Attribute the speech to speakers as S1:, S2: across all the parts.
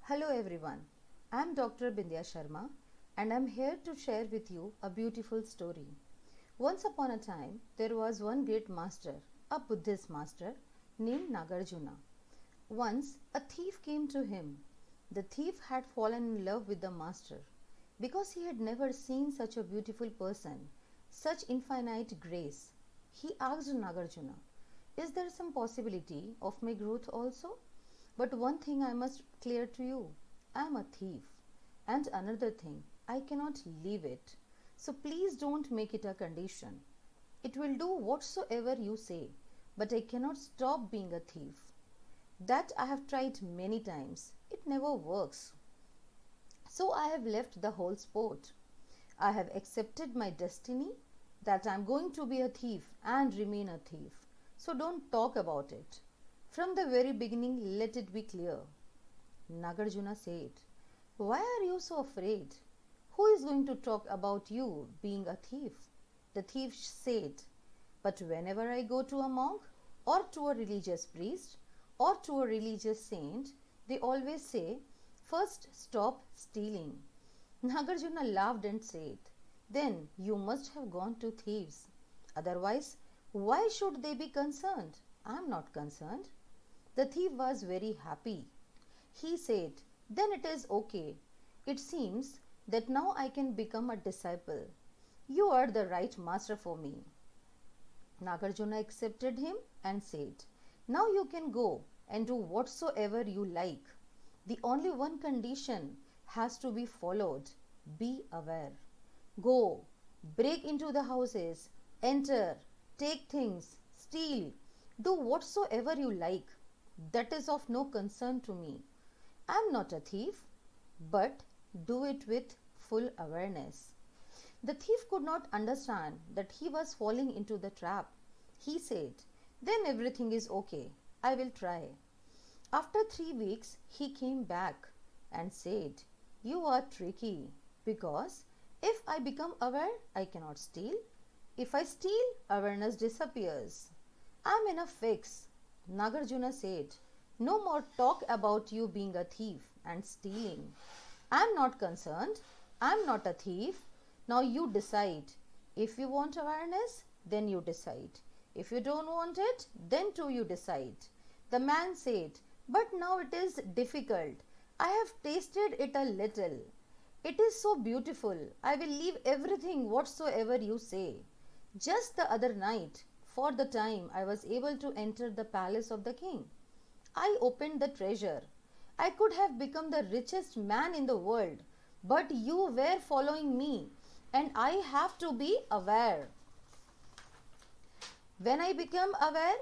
S1: Hello everyone, I am Dr. Bindya Sharma and I am here to share with you a beautiful story. Once upon a time, there was one great master, a Buddhist master named Nagarjuna. Once, a thief came to him. The thief had fallen in love with the master because he had never seen such a beautiful person, such infinite grace. He asked Nagarjuna, "Is there some possibility of my growth also? But one thing I must clear to you, I am a thief. And another thing, I cannot leave it. So please don't make it a condition. It will do whatsoever you say, but I cannot stop being a thief. That I have tried many times. It never works. So I have left the whole sport. I have accepted my destiny that I am going to be a thief and remain a thief. So don't talk about it. From the very beginning, let it be clear." Nagarjuna said, "Why are you so afraid? Who is going to talk about you being a thief?" The thief said, "But whenever I go to a monk or to a religious priest or to a religious saint, they always say, 'First stop stealing.'" Nagarjuna laughed and said, "Then you must have gone to thieves. Otherwise, why should they be concerned? I am not concerned." The thief was very happy. He said, "Then it is okay. It seems that now I can become a disciple. You are the right master for me." Nagarjuna accepted him and said, "Now you can go and do whatsoever you like. The only one condition has to be followed. Be aware. Go, break into the houses, enter, take things, steal, do whatsoever you like. That is of no concern to me. I am not a thief, but do it with full awareness." The thief could not understand that he was falling into the trap. He said, "Then everything is okay. I will try." After 3 weeks, he came back and said, "You are tricky because if I become aware, I cannot steal. If I steal, awareness disappears. I am in a fix." Nagarjuna said, "No more talk about you being a thief and stealing. I am not concerned. I am not a thief. Now you decide. If you want awareness, then you decide. If you don't want it, then too you decide." The man said, "But now it is difficult. I have tasted it a little. It is so beautiful. I will leave everything whatsoever you say." Just the other night, for the time I was able to enter the palace of the king. I opened the treasure. I could have become the richest man in the world, but you were following me and I have to be aware. When I became aware,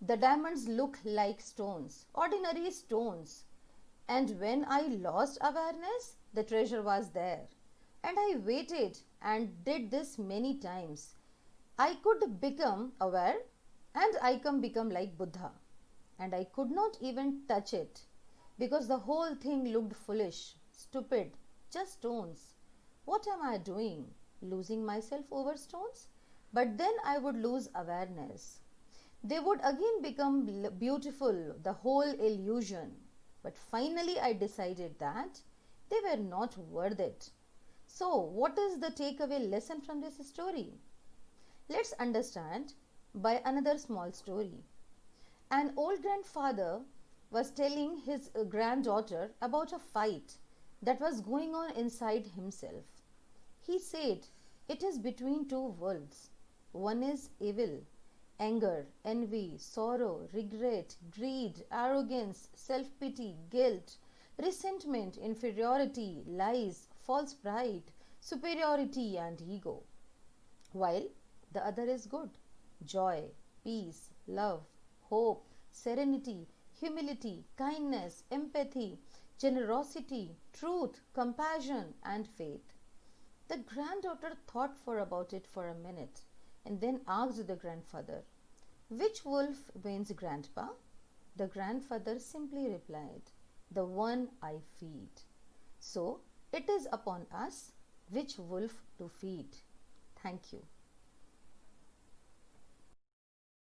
S1: the diamonds look like stones, ordinary stones. And when I lost awareness, the treasure was there. And I waited and did this many times. I could become aware and I can become like Buddha. And I could not even touch it because the whole thing looked foolish, stupid, just stones. What am I doing? Losing myself over stones? But then I would lose awareness. They would again become beautiful, the whole illusion. But finally I decided that they were not worth it. So, what is the takeaway lesson from this story? Let's understand by another small story. An old grandfather was telling his granddaughter about a fight that was going on inside himself. He said, "It is between two wolves. One is evil, anger, envy, sorrow, regret, greed, arrogance, self-pity, guilt, resentment, inferiority, lies, false pride, superiority and ego. While the other is good, joy, peace, love, hope, serenity, humility, kindness, empathy, generosity, truth, compassion, and faith." The granddaughter thought about it for a minute and then asked the grandfather, "Which wolf wins, grandpa?" The grandfather simply replied, "The one I feed." So, it is upon us which wolf to feed. Thank you.